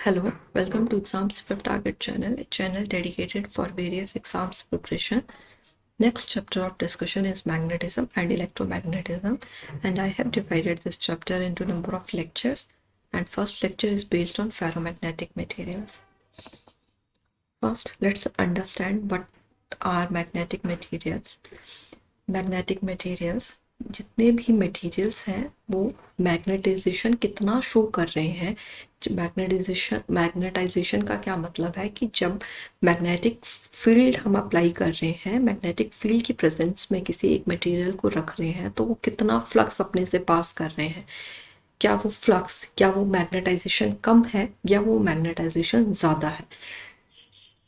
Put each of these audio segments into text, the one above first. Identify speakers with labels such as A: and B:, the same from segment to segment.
A: Hello, welcome to Exams Prep Target channel, a channel dedicated for various exams preparation. Next chapter of discussion is magnetism and electromagnetism, and I have divided this chapter into number of lectures, and first lecture is based on ferromagnetic materials. First, let's understand what are magnetic materials. Magnetic materials, जितने भी materials हैं वो magnetisation कितना show कर रहे हैं। Magnetisation का क्या मतलब है कि जब मैग्नेटिक फील्ड हम अप्लाई कर रहे हैं, मैग्नेटिक फील्ड की प्रेजेंस में किसी एक मटेरियल को रख रहे हैं तो वो कितना फ्लक्स अपने से पास कर रहे हैं। क्या वो मैग्नेटाइजेशन कम है या वो मैग्नेटाइजेशन ज़्यादा है,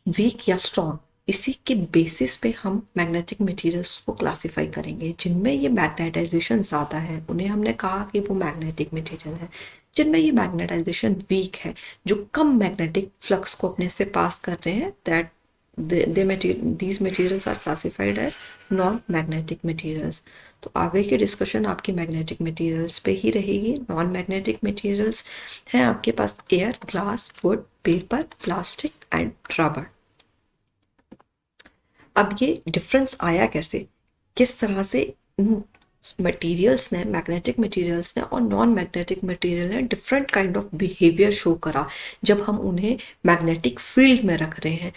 A: वीक या स्ट्रॉन्ग, इसी के बेसिस पे हम मैग्नेटिक मटेरियल्स को क्लासिफाई करेंगे। जिनमें ये मैग्नेटाइजेशन ज़्यादा है उन्हें हमने कहा कि वो मैग्नेटिक मटेरियल है। जिनमें ये मैग्नेटाइजेशन वीक है, जो कम मैग्नेटिक फ्लक्स को अपने से पास कर रहे हैं, that these materials are classified as non magnetic materials. तो आगे की डिस्कशन आपकी मैग्नेटिक मटेरियल्स पे ही रहेगी। नॉन मैग्नेटिक मटेरियल्स हैं आपके पास air, glass, wood, paper, plastic and rubber. अब ये डिफरेंस आया कैसे, किस तरह से मटेरियल्स ने, मैग्नेटिक मटेरियल्स ने और नॉन मैग्नेटिक मटेरियल ने different kind of behaviour show करा जब हम उन्हें मैग्नेटिक फील्ड में रख रहे हैं।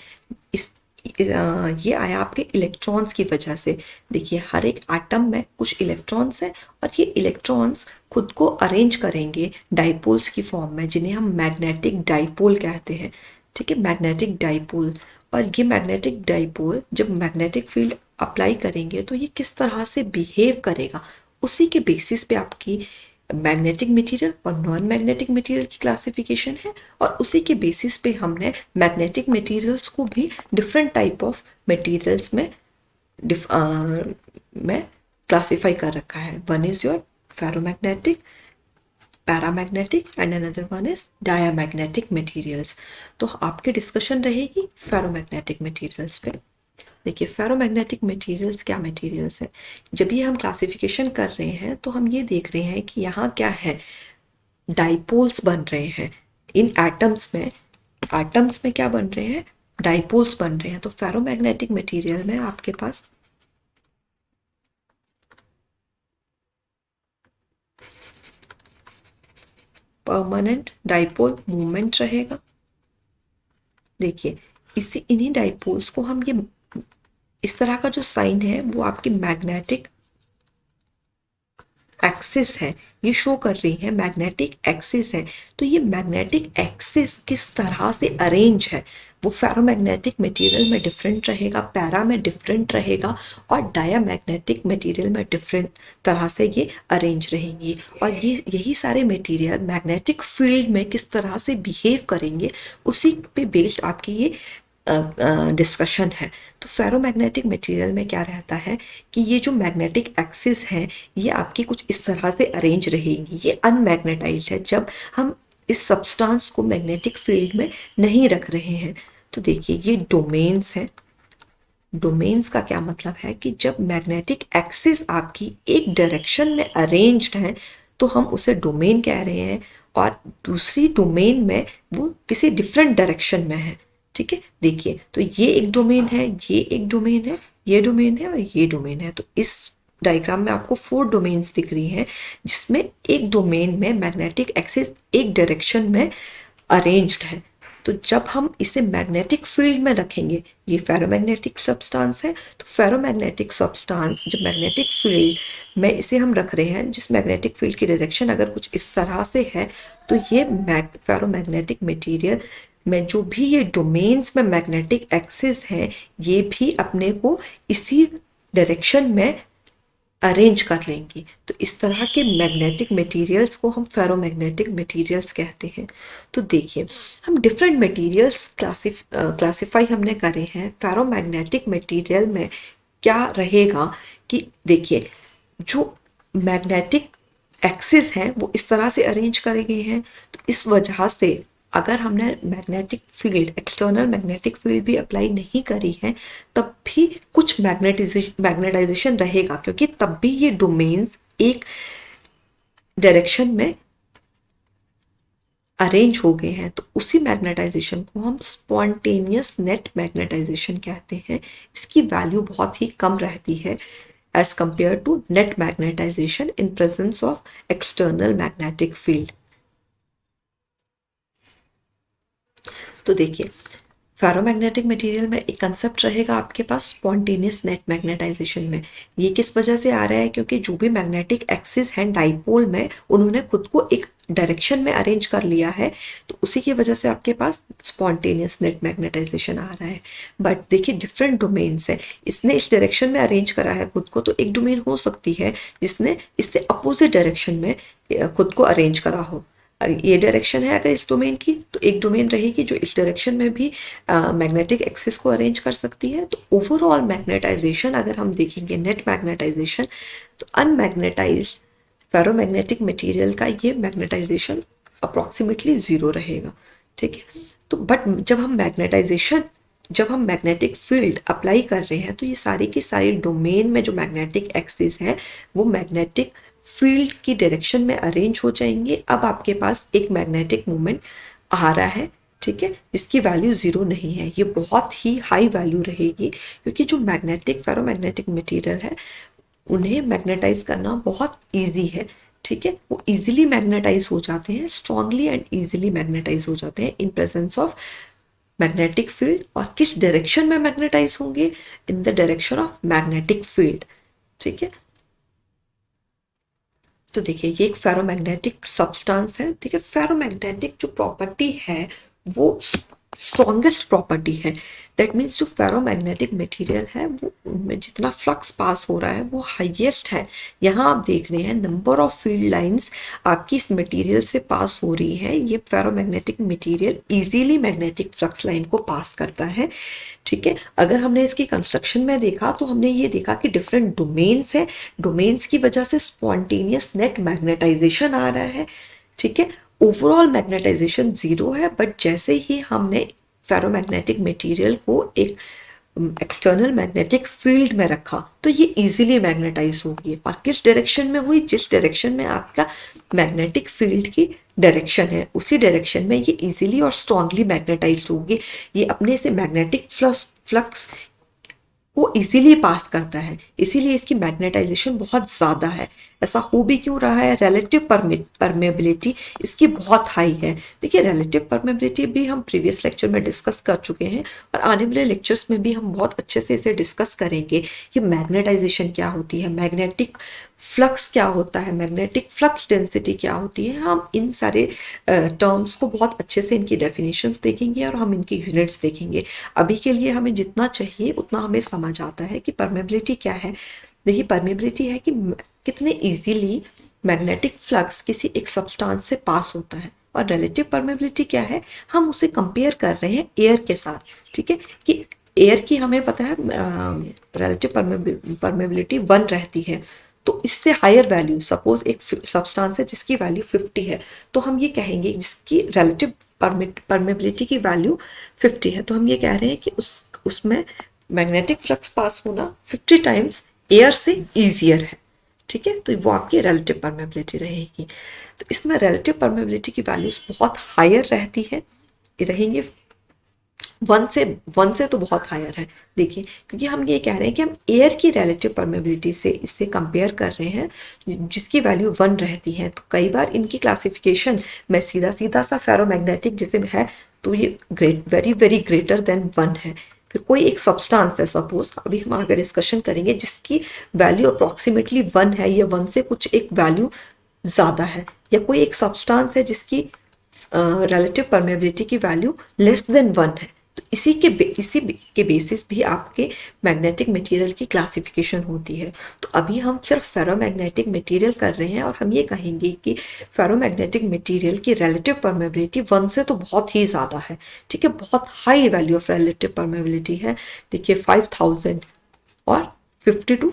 A: ये आया आपके इलेक्ट्रॉन्स की वजह से। देखिए, हर एक एटम में कुछ इलेक्ट्रॉन्स हैं और ये इलेक्ट्रॉन्स खुद को अरेंज करेंगे डाइपोल्स की फॉर्म में, जिन्हें हम मैग्नेटिक डाइपोल कहते हैं। ठीक है, मैग्नेटिक डाइपोल। और ये मैग्नेटिक डाइपोल जब मैग्नेटिक फील्ड अप्लाई करेंगे तो ये किस तरह से बिहेव करेगा, उसी के बेसिस पे आपकी मैग्नेटिक मटेरियल और नॉन मैग्नेटिक मटेरियल की क्लासिफिकेशन है। और उसी के बेसिस पे हमने मैग्नेटिक मटेरियल्स को भी डिफरेंट टाइप ऑफ मटेरियल्स में क्लासिफाई कर रखा है। One is your ferromagnetic, paramagnetic and another one is diamagnetic materials. तो आपकी डिस्कशन रहेगी फेरोमैग्नेटिक मटेरियल्स पे। देखिए, फेरोमैग्नेटिक मटेरियल्स क्या मटेरियल्स है। जब ये हम क्लासिफिकेशन कर रहे हैं तो हम ये देख रहे हैं कि यहाँ क्या है, डाइपोल्स बन रहे हैं इन एटम्स में। एटम्स में क्या बन रहे हैं, डाइपोल्स बन रहे हैं। तो फेरोमैग्नेटिक मटेरियल में आपके पास परमानेंट डाइपोल मूवमेंट रहेगा। देखिए, इन्हीं डाइपोल्स को हम, ये इस तरह का जो साइन है वो आपकी मैग्नेटिक एक्सिस है, ये शो कर रही है मैग्नेटिक एक्सिस है। तो ये मैग्नेटिक एक्सिस किस तरह से अरेंज है वो फेरोमैग्नेटिक मटेरियल में डिफरेंट रहेगा, पैरा में डिफरेंट रहेगा और डायामैग्नेटिक मटेरियल में डिफरेंट तरह से ये अरेंज रहेंगी। और ये यही सारे मटेरियल मैग्नेटिक फील्ड में किस तरह से बिहेव करेंगे उसी पे बेस्ड आपकी ये डिस्कशन है। तो फेरोमैग्नेटिक मटेरियल में क्या रहता है कि ये जो मैग्नेटिक एक्सिस है ये आपकी कुछ इस तरह से अरेंज रहेगी। ये अनमैग्नेटाइज्ड है जब हम इस सब्सटेंस को मैग्नेटिक फील्ड में नहीं रख रहे हैं। तो देखिए, ये डोमेन्स हैं। डोमेन्स का क्या मतलब है कि जब मैग्नेटिक एक्सिस आपकी एक डायरेक्शन में अरेंज्ड है तो हम उसे डोमेन कह रहे हैं, और दूसरी डोमेन में वो किसी डिफरेंट डायरेक्शन में है। ठीक है, देखिए, तो ये एक डोमेन है, ये एक डोमेन है, ये डोमेन है और ये डोमेन है। तो इस डायग्राम में आपको 4 डोमेन्स दिख रही हैं जिसमें एक डोमेन में मैग्नेटिक एक्सिस एक डायरेक्शन में अरेंज्ड है। तो जब हम इसे मैग्नेटिक फील्ड में रखेंगे, ये फेरोमैग्नेटिक सब्सटेंस है, तो फेरोमैग्नेटिक सब्सटेंस जब मैग्नेटिक फील्ड में इसे हम रख रहे हैं, जिस मैग्नेटिक फील्ड की डायरेक्शन अगर कुछ इस तरह से है, तो ये फेरोमैग्नेटिक मटेरियल में जो भी ये डोमेन्स में मैग्नेटिक एक्सिस है ये भी अपने को इसी डायरेक्शन में अरेंज कर लेंगी। तो इस तरह के मैग्नेटिक मटेरियल्स को हम फेरोमैग्नेटिक मटेरियल्स कहते हैं। तो देखिए, हम डिफरेंट मटेरियल्स क्लासिफाई हमने करे हैं। फेरोमैग्नेटिक मटेरियल में क्या रहेगा कि देखिए, जो मैग्नेटिक एक्सिस हैं वो इस तरह से अरेंज करे गए हैं। तो इस वजह से अगर हमने magnetic field, external magnetic field भी अप्लाई नहीं करी है, तब भी कुछ मैग्नेटाइजेशन रहेगा, क्योंकि तब भी ये डोमेन्स एक डायरेक्शन में अरेंज हो गए हैं, तो उसी मैग्नेटाइजेशन को हम स्पॉन्टेनियस नेट मैग्नेटाइजेशन कहते हैं। इसकी वैल्यू बहुत ही कम रहती है as compared to net magnetization in presence of external magnetic field. तो देखिए, फेरोमैग्नेटिक मटेरियल में एक कंसेप्ट रहेगा आपके पास स्पॉन्टेनियस नेट मैग्नेटाइजेशन में। ये किस वजह से आ रहा है? क्योंकि जो भी मैग्नेटिक एक्सिस है डाइपोल में, उन्होंने खुद को एक डायरेक्शन में अरेंज कर लिया है, तो उसी की वजह से आपके पास स्पॉन्टेनियस नेट मैग्नेटाइजेशन आ रहा है। बट देखिए, डिफरेंट डोमेन्स है, इसने इस डायरेक्शन में अरेंज करा है खुद को, तो एक डोमेन हो सकती है जिसने इससे अपोजिट डायरेक्शन में खुद को अरेंज करा हो। ये डायरेक्शन है अगर इस डोमेन की, तो एक डोमेन रहेगी जो इस डायरेक्शन में भी मैग्नेटिक एक्सिस को अरेंज कर सकती है। तो ओवरऑल मैग्नेटाइजेशन अगर हम देखेंगे, नेट मैग्नेटाइजेशन, तो अनमैग्नेटाइज्ड फेरोमैग्नेटिक मटेरियल का ये मैग्नेटाइजेशन अप्रॉक्सीमेटली 0 रहेगा। ठीक है, तो बट जब हम मैग्नेटिक फील्ड अप्लाई कर रहे हैं, तो ये सारी की सारी डोमेन में जो मैग्नेटिक एक्सिस है वो मैग्नेटिक फील्ड की डायरेक्शन में अरेंज हो जाएंगे। अब आपके पास एक मैग्नेटिक मोमेंट आ रहा है, ठीक है, इसकी वैल्यू 0 नहीं है, ये बहुत ही हाई वैल्यू रहेगी, क्योंकि जो मैग्नेटिक फेरोमैग्नेटिक मटेरियल है उन्हें मैग्नेटाइज करना बहुत इजी है। ठीक है, वो इजीली मैग्नेटाइज हो जाते हैं, स्ट्रांगली एंड इजीली मैग्नेटाइज हो जाते हैं इन प्रेजेंस ऑफ मैग्नेटिक फील्ड। और किस डायरेक्शन में मैग्नेटाइज होंगे? In the direction of magnetic field. ठीक है, तो देखिए, ये एक फेरोमैग्नेटिक सब्सटेंस है। ठीक है, फेरोमैग्नेटिक जो प्रॉपर्टी है वो स्ट्रॉन्गेस्ट प्रॉपर्टी है। दैट मीन्स जो फेरोमैग्नेटिक मटेरियल है वो उनमें जितना फ्लक्स पास हो रहा है वो हाईएस्ट है। यहाँ आप देख रहे हैं नंबर ऑफ फील्ड लाइंस आपकी इस मटेरियल से पास हो रही है। ये ferromagnetic material easily magnetic flux line को पास करता है। ठीक है, अगर हमने इसकी कंस्ट्रक्शन में देखा तो हमने ये देखा कि डिफरेंट डोमेन्स है, डोमेन्स की वजह से स्पॉन्टेनियस नेट मैग्नेटाइजेशन आ रहा है। ठीक है, ओवरऑल मैग्नेटाइजेशन 0 है, बट जैसे ही हमने फेरोमैग्नेटिक मटेरियल को एक एक्सटर्नल मैग्नेटिक फील्ड में रखा तो ये इजीली मैग्नेटाइज होगी। और किस डायरेक्शन में हुई? जिस डायरेक्शन में आपका मैग्नेटिक फील्ड की डायरेक्शन है, उसी डायरेक्शन में ये इजीली और स्ट्रांगली मैग्नेटाइज होगी। ये अपने से मैग्नेटिक फ्लक्स वो इजीली पास करता है, इसीलिए इसकी मैग्नेटाइजेशन बहुत ज़्यादा है। ऐसा हो भी क्यों रहा है? रिलेटिव परमेबिलिटी इसकी बहुत हाई है। देखिए, रिलेटिव परमेबिलिटी भी हम प्रीवियस लेक्चर में डिस्कस कर चुके हैं, और आने वाले लेक्चर्स में भी हम बहुत अच्छे से इसे डिस्कस करेंगे कि मैग्नेटाइजेशन क्या होती है, मैग्नेटिक फ्लक्स क्या होता है, मैग्नेटिक फ्लक्स डेंसिटी क्या होती है। हम इन सारे टर्म्स को बहुत अच्छे से इनकी डेफिनेशंस देखेंगे और हम इनकी यूनिट्स देखेंगे। अभी के लिए हमें जितना चाहिए उतना हमें समझ आता है कि परमेबिलिटी क्या है। देखिए, परमेबिलिटी है कि कितने इजीली मैग्नेटिक फ्लक्स किसी एक सब्सटेंस से पास होता है, और रिलेटिव परमेबिलिटी क्या है? हम उसे कंपेयर कर रहे हैं एयर के साथ। ठीक है, कि एयर की हमें पता है रिलेटिव परमेबिलिटी 1 रहती है, तो इससे हायर वैल्यू, सपोज एक सब्सटेंस है जिसकी वैल्यू 50 है, तो हम ये कहेंगे जिसकी रिलेटिव परमेबिलिटी की वैल्यू 50 है, तो हम ये कह रहे हैं कि उसमें मैग्नेटिक फ्लक्स पास होना 50 टाइम्स एयर से ईजियर है। ठीक है, तो वो आपकी रिलेटिव परमेबिलिटी रहेगी। तो इसमें रिलेटिव परमेबिलिटी की वैल्यूज बहुत हायर रहती है, रहेंगे 1 से तो बहुत हायर है। देखिए, क्योंकि हम ये कह रहे हैं कि हम एयर की रिलेटिव परमेबिलिटी से इससे कंपेयर कर रहे हैं जिसकी वैल्यू 1 रहती है। तो कई बार इनकी क्लासिफिकेशन में सीधा सीधा सा फेरोमैग्नेटिक जैसे है, तो ये वेरी वेरी ग्रेटर देन 1 है। फिर कोई एक सब्सटेंस है, सपोज अभी हम आगे डिस्कशन करेंगे, जिसकी वैल्यू अप्रॉक्सीमेटली 1 है, या 1 से कुछ एक वैल्यू ज़्यादा है, या कोई एक सब्सटेंस है जिसकी रिलेटिव परमेबिलिटी की वैल्यू लेस देन 1 है, तो इसी के बेसिस भी आपके मैग्नेटिक मटेरियल की क्लासिफिकेशन होती है। तो अभी हम सिर्फ फेरोमैग्नेटिक मटेरियल कर रहे हैं, और हम ये कहेंगे कि फेरोमैग्नेटिक मटेरियल की रिलेटिव परमेबिलिटी 1 से तो बहुत ही ज़्यादा है। ठीक है, बहुत high value of relative permeability है। देखिए, 5000 और 50 to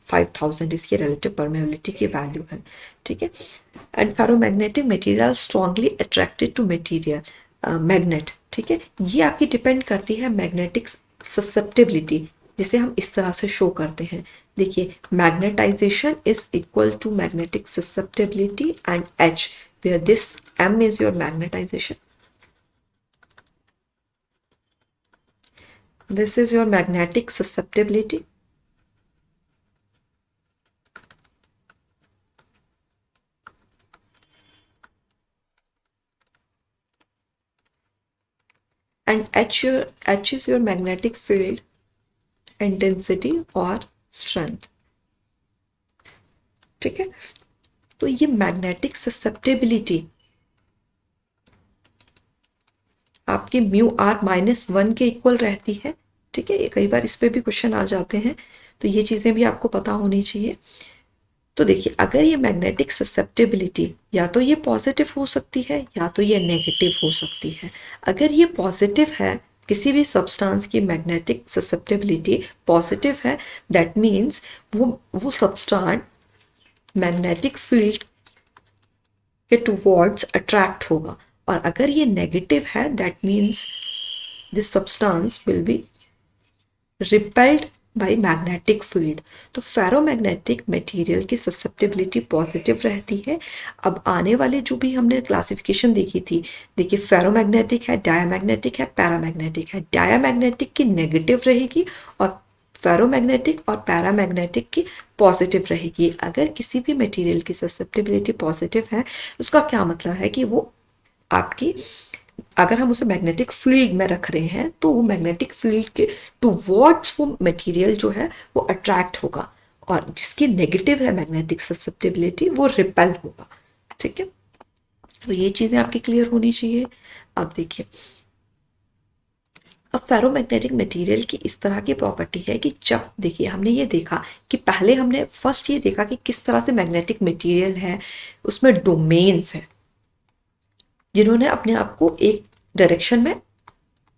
A: 5000 इसकी रिलेटिव परमेबिलिटी की वैल्यू है। ठीक है, and ferromagnetic material strongly attracted to material magnet. ठीक है, ये आपकी डिपेंड करती है मैग्नेटिक ससेप्टिबिलिटी, जिसे हम इस तरह से शो करते हैं। देखिए, magnetization is equal to magnetic susceptibility and H, where this M is your magnetization. This is your magnetic susceptibility. And H is your magnetic field intensity और strength. ठीक है, तो ये मैग्नेटिक ससेप्टेबिलिटी आपकी म्यू आर -1 के equal रहती है। ठीक है, कई बार इस पे भी क्वेश्चन आ जाते हैं, तो ये चीज़ें भी आपको पता होनी चाहिए। तो देखिए, अगर ये मैग्नेटिक ससेप्टेबिलिटी या तो ये पॉजिटिव हो सकती है या तो ये नेगेटिव हो सकती है। अगर ये पॉजिटिव है, किसी भी सब्सटेंस की मैग्नेटिक ससेप्टेबिलिटी पॉजिटिव है, दैट मीन्स वो सब्सटेंस मैग्नेटिक फील्ड के टुवर्ड्स अट्रैक्ट होगा। और अगर ये नेगेटिव है, that means this substance will be repelled by magnetic field. तो फेरोमैग्नेटिक मटेरियल की ससेप्टेबिलिटी पॉजिटिव रहती है। अब आने वाले जो भी हमने क्लासिफिकेशन देखी थी, देखिए फेरोमैग्नेटिक है, डायमैग्नेटिक है, पैरामैग्नेटिक है। डायमैग्नेटिक की नेगेटिव रहेगी और फेरोमैग्नेटिक और पैरामैग्नेटिक की पॉजिटिव रहेगी। अगर किसी भी मटेरियल की ससेप्टेबिलिटी पॉजिटिव है, उसका क्या मतलब है कि वो आपकी, अगर हम उसे मैग्नेटिक फील्ड में रख रहे हैं तो वो मैग्नेटिक फील्ड के टुवर्ड्स वो मटेरियल जो है वो अट्रैक्ट होगा, और जिसकी नेगेटिव है मैग्नेटिक ससेप्टेबिलिटी वो रिपेल होगा। ठीक है, तो ये चीज़ें आपकी क्लियर होनी चाहिए। अब देखिए, अब फेरोमैग्नेटिक मटेरियल की इस तरह की प्रॉपर्टी है कि जब, देखिए हमने ये देखा कि पहले हमने फर्स्ट ये देखा कि किस तरह से मैग्नेटिक मटेरियल है, उसमें डोमेन्स है जिन्होंने अपने आप को एक डायरेक्शन में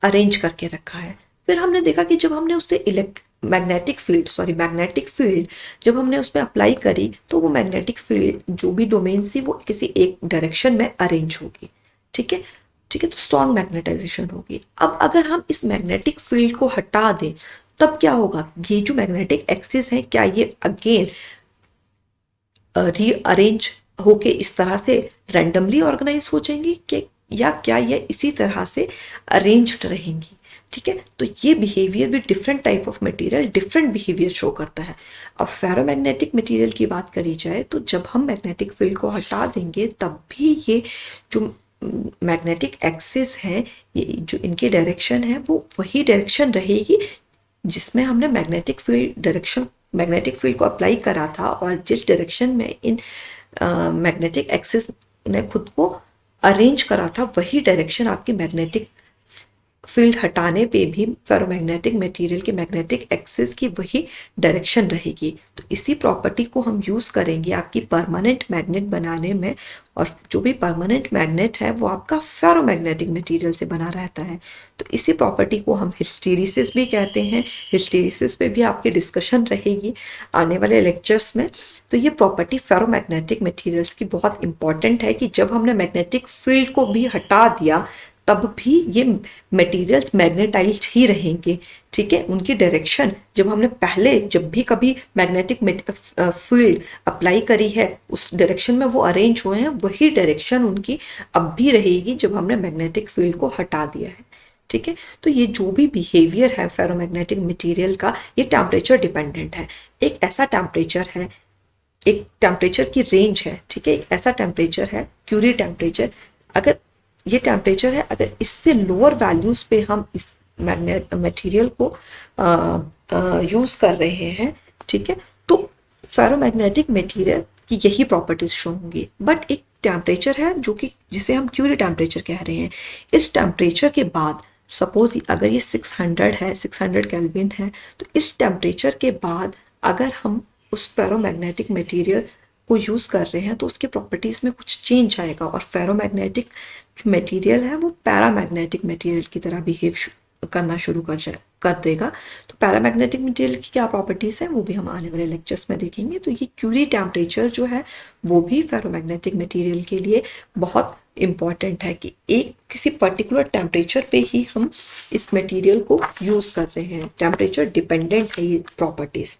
A: अरेंज करके रखा है। फिर हमने देखा कि जब हमने उससे मैग्नेटिक फील्ड जब हमने उसमें अप्लाई करी तो वो मैग्नेटिक फील्ड जो भी डोमेन्स थी वो किसी एक डायरेक्शन में अरेंज होगी। ठीक है, ठीक है, तो स्ट्रॉन्ग मैग्नेटाइजेशन होगी। अब अगर हम इस मैग्नेटिक फील्ड को हटा दें तब क्या होगा, ये जो मैग्नेटिक एक्सिस है क्या ये अगेन रीअरेंज होके इस तरह से रैंडमली ऑर्गेनाइज हो जाएंगी कि, या क्या ये इसी तरह से अरेंज्ड रहेंगी। ठीक है, तो ये बिहेवियर भी different type of material different behaviour show करता है। अब फेरोमैग्नेटिक मटेरियल की बात करी जाए तो जब हम मैग्नेटिक फील्ड को हटा देंगे तब भी ये जो मैग्नेटिक एक्सिस है, ये जो इनकी डायरेक्शन है वो वही डायरेक्शन रहेगी जिसमें हमने मैग्नेटिक फील्ड को अप्लाई करा था, और जिस डायरेक्शन में इन मैग्नेटिक एक्सिस ने खुद को अरेंज करा था वही डायरेक्शन आपकी मैग्नेटिक फील्ड हटाने पे भी फेरोमैग्नेटिक मटेरियल के मैग्नेटिक एक्सिस की वही डायरेक्शन रहेगी। तो इसी प्रॉपर्टी को हम यूज़ करेंगे आपकी परमानेंट मैग्नेट बनाने में, और जो भी परमानेंट मैग्नेट है वो आपका फेरोमैग्नेटिक मटेरियल से बना रहता है। तो इसी प्रॉपर्टी को हम हिस्टेरिसिस भी कहते हैं। हिस्टेरिसिस पे भी आपकी डिस्कशन रहेगी आने वाले लेक्चर्स में। तो ये प्रॉपर्टी फेरोमैग्नेटिक मटेरियल्स की बहुत इंपॉर्टेंट है कि जब हमने मैग्नेटिक फील्ड को भी हटा दिया तब भी ये मटेरियल्स मैग्नेटाइज्ड ही रहेंगे। ठीक है, उनकी डायरेक्शन जब हमने पहले जब भी कभी मैग्नेटिक फील्ड अप्लाई करी है उस डायरेक्शन में वो अरेंज हुए हैं, वही डायरेक्शन उनकी अब भी रहेगी जब हमने मैग्नेटिक फील्ड को हटा दिया है। ठीक है, तो ये जो भी बिहेवियर है फेरोमैग्नेटिक मटेरियल का, ये टेम्परेचर डिपेंडेंट है। एक ऐसा टेम्परेचर है, एक टेम्परेचर की रेंज है। ठीक है, एक ऐसा टेम्परेचर है क्यूरी टेम्परेचर, अगर ये टेम्परेचर है, अगर इससे लोअर वैल्यूज पे हम इस मटेरियल को यूज़ कर रहे हैं, ठीक है, तो फेरोमैग्नेटिक मटेरियल की यही प्रॉपर्टीज शो होंगी। बट एक टेम्परेचर है जो कि जिसे हम क्यूरी टेम्परेचर कह रहे हैं, इस टेम्परेचर के बाद सपोज अगर ये 600 है, 600 केल्विन है, तो इस टेम्परेचर के बाद अगर हम उस फेरोमैग्नेटिक मटेरियल को यूज़ कर रहे हैं तो उसके प्रॉपर्टीज़ में कुछ चेंज आएगा, और फेरोमैग्नेटिक जो मटेरियल है वो पैरामैग्नेटिक मटेरियल की तरह बिहेव करना शुरू कर देगा। तो पैरामैग्नेटिक मटेरियल की क्या प्रॉपर्टीज़ हैं वो भी हम आने वाले लेक्चर्स में देखेंगे। तो ये क्यूरी टेम्परेचर जो है वो भी फेरोमैग्नेटिक मटेरियल के लिए बहुत इम्पॉर्टेंट है कि एक किसी पर्टिकुलर टेम्परेचर पे ही हम इस मटेरियल को यूज़ कर रहे हैं। टेम्परेचर डिपेंडेंट है ये प्रॉपर्टीज़।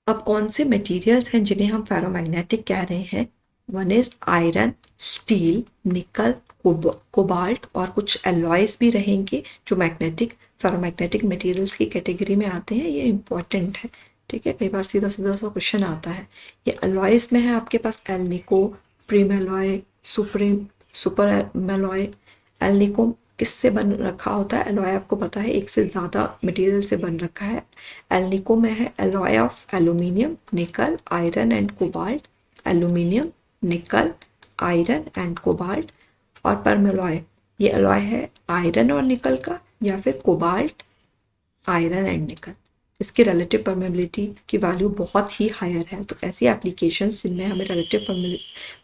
A: अब कौन से मटेरियल्स हैं जिन्हें हम फेरोमैग्नेटिक कह रहे हैं? वन इज आयरन, स्टील, निकल, कोबाल्ट और कुछ एलॉयज भी रहेंगे जो मैग्नेटिक फेरोमैग्नेटिक मटेरियल्स की कैटेगरी में आते हैं। ये इंपॉर्टेंट है, ठीक है, कई बार सीधा सीधा सा क्वेश्चन आता है। ये एलॉयज में है आपके पास alnico, perm alloy, super alloy. Alnico किससे बन रखा होता है? एलॉय आपको पता है एक से ज़्यादा मटेरियल से बन रखा है। एल्निको में है एलॉय ऑफ एल्यूमिनियम, निकल, आयरन एंड कोबाल्ट। एल्यूमिनियम, निकल, आयरन एंड कोबाल्ट। और परमेलॉय, ये एलॉय है आयरन और निकल का या फिर कोबाल्ट, आयरन एंड निकल। इसकी रिलेटिव परमेबिलिटी की वैल्यू बहुत ही हायर है। तो ऐसी एप्लीकेशंस जिनमें हमें रिलेटिव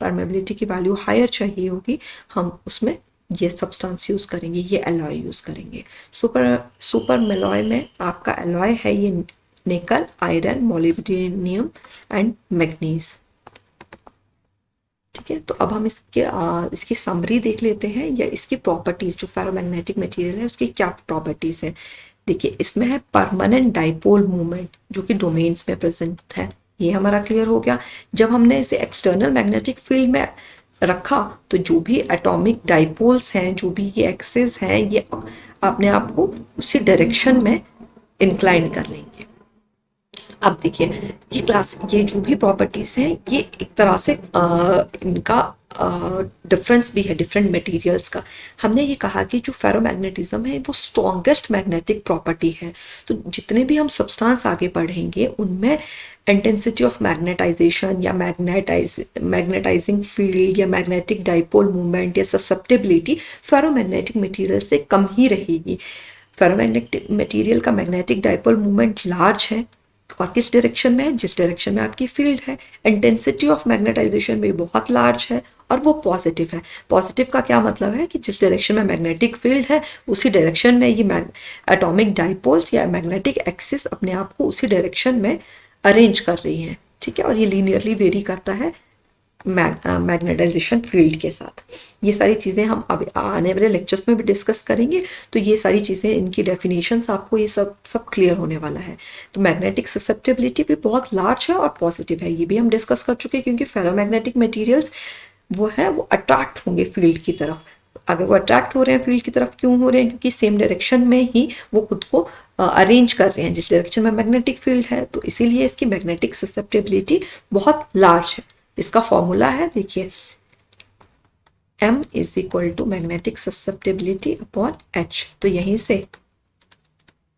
A: परमेबिलिटी की वैल्यू हायर चाहिए होगी, हम उसमें ये सब्सटेंस यूज़ करेंगे, ये एलॉय यूज़ करेंगे। सुपर मेलॉय में आपका एलॉय है ये निकल, आयरन, मोलिब्डेनियम एंड मैग्नीज। ठीक है, तो अब हम इसकी समरी देख लेते हैं या इसकी प्रॉपर्टीज, जो फेरोमैग्नेटिक मटेरियल है उसकी क्या प्रॉपर्टीज है। देखिए, इसमें है परमानेंट डाइपोल मूवमेंट जो कि डोमेन्स में प्रेजेंट है, ये हमारा क्लियर हो गया। जब हमने इसे एक्सटर्नल मैग्नेटिक फील्ड में रखा तो जो भी एटॉमिक डाइपोल्स हैं, जो भी ये एक्सेस हैं, ये अपने आप को उसी डायरेक्शन में इंक्लाइन कर लेंगे। अब देखिए, ये जो भी प्रॉपर्टीज हैं ये एक तरह से इनका डिफरेंस भी है डिफरेंट मटेरियल्स का। हमने ये कहा कि जो फेरोमैग्नेटिज्म है वो स्ट्रॉन्गेस्ट मैग्नेटिक प्रॉपर्टी है। तो जितने भी हम सब्सटेंस आगे पढ़ेंगे उनमें इंटेंसिटी ऑफ मैग्नेटाइजेशन या मैग्नेटाइजिंग फील्ड या मैग्नेटिक डाइपोल मूवमेंट या ससेप्टिबिलिटी फेरोमैग्नेटिक मटेरियल से कम ही रहेगी। फेरोमैग्नेटिक मटेरियल का मैग्नेटिक डाइपोल मूवमेंट लार्ज है और किस डायरेक्शन में है? जिस डायरेक्शन में आपकी फील्ड है। इंटेंसिटी ऑफ मैग्नेटाइजेशन भी बहुत लार्ज है और वो पॉजिटिव है। पॉजिटिव का क्या मतलब है कि जिस डायरेक्शन में मैग्नेटिक फील्ड है उसी डायरेक्शन में ये एटॉमिक डाइपोल्स या मैग्नेटिक एक्सिस अपने आप को उसी डायरेक्शन में अरेंज कर रही हैं। ठीक है, और ये लीनियरली वेरी करता है मैग्नेटाइजेशन फील्ड के साथ। ये सारी चीज़ें हम अब आने वाले लेक्चर्स में भी डिस्कस करेंगे। तो ये सारी चीज़ें, इनकी डेफिनेशंस आपको ये सब क्लियर होने वाला है। तो मैग्नेटिक ससेप्टिबिलिटी भी बहुत लार्ज है और पॉजिटिव है, ये भी हम डिस्कस कर चुके हैं। क्योंकि फेरोमैग्नेटिक मटेरियल्स वो है वो अट्रैक्ट होंगे फील्ड की तरफ। अगर वो अट्रैक्ट हो रहे हैं फील्ड की तरफ, क्यों हो रहे हैं? क्योंकि सेम डायरेक्शन में ही वो खुद को अरेंज कर रहे हैं जिस डायरेक्शन में मैग्नेटिक फील्ड है। तो इसीलिए इसकी मैग्नेटिक ससेप्टिबिलिटी बहुत लार्ज है। इसका फॉर्मूला है, देखिए, M is equal to magnetic susceptibility upon H। तो यहीं से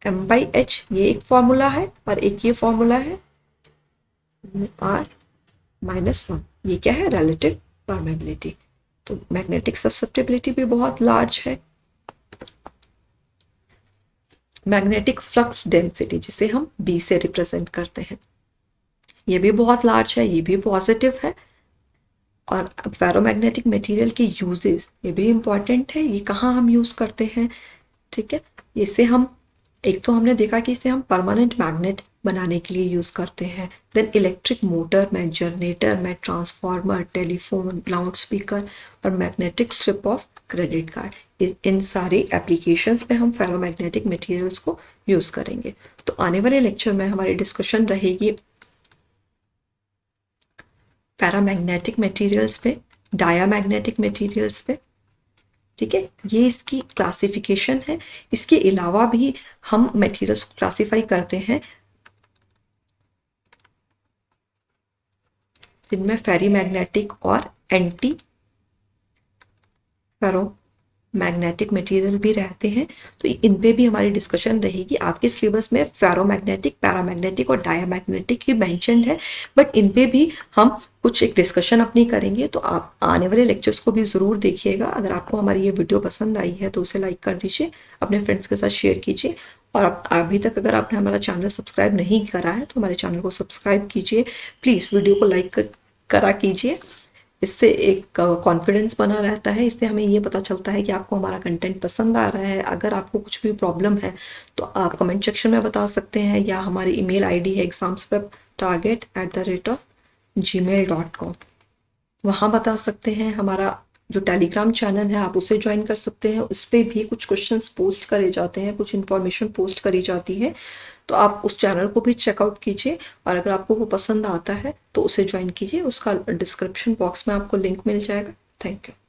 A: M/H ये एक फॉर्मूला है और एक ये फॉर्मूला है R-1। ये क्या है? Relative permeability. तो मैग्नेटिक ससेप्टिबिलिटी भी बहुत लार्ज है। मैग्नेटिक फ्लक्स डेंसिटी जिसे हम B से रिप्रेजेंट करते हैं, ये भी बहुत लार्ज है, ये भी पॉजिटिव है। और फेरोमैग्नेटिक मटेरियल के यूजेस, ये भी इम्पॉर्टेंट है, ये कहाँ हम यूज़ करते हैं। ठीक है, इसे हम, एक तो हमने देखा कि इसे हम परमानेंट मैग्नेट बनाने के लिए यूज़ करते हैं। देन इलेक्ट्रिक मोटर में, जनरेटर में, ट्रांसफार्मर, टेलीफोन, लाउड स्पीकर और magnetic strip of credit card, इन सारे एप्लीकेशंस में हम फेरोमैग्नेटिक मटेरियल्स को यूज़ करेंगे। तो आने वाले लेक्चर में हमारी डिस्कशन रहेगी पैरामैग्नेटिक मटेरियल्स पे, डायामैग्नेटिक मटेरियल्स पे। ठीक है, ये इसकी क्लासिफिकेशन है। इसके अलावा भी हम मटेरियल्स को क्लासिफाई करते हैं जिनमें फेरीमैग्नेटिक और एंटी फेरो मैग्नेटिक मटेरियल भी रहते हैं। तो इन पे भी हमारी डिस्कशन रहेगी। आपके सिलेबस में फेरोमैग्नेटिक, पैरामैग्नेटिक और डायामैग्नेटिक ही मेंशन्ड है, बट इन पे भी हम कुछ एक डिस्कशन अपनी करेंगे। तो आप आने वाले लेक्चर्स को भी ज़रूर देखिएगा। अगर आपको हमारी ये वीडियो पसंद आई है तो उसे लाइक कर दीजिए, अपने फ्रेंड्स के साथ शेयर कीजिए। और अभी तक अगर आपने हमारा चैनल सब्सक्राइब नहीं करा है तो हमारे चैनल को सब्सक्राइब कीजिए। प्लीज़ वीडियो को लाइक करा कीजिए, इससे एक कॉन्फिडेंस बना रहता है। इससे हमें ये पता चलता है कि आपको हमारा कंटेंट पसंद आ रहा है। अगर आपको कुछ भी प्रॉब्लम है तो आप कमेंट सेक्शन में बता सकते हैं, या हमारी ईमेल आईडी है examspreptarget@gmail.com, वहाँ बता सकते हैं। हमारा जो टेलीग्राम चैनल है आप उसे ज्वाइन कर सकते हैं, उस पर भी कुछ क्वेश्चंस पोस्ट करे जाते हैं, कुछ इन्फॉर्मेशन पोस्ट करी जाती है, तो आप उस चैनल को भी चेकआउट कीजिए। और अगर आपको वो पसंद आता है तो उसे ज्वाइन कीजिए, उसका डिस्क्रिप्शन बॉक्स में आपको लिंक मिल जाएगा। Thank you.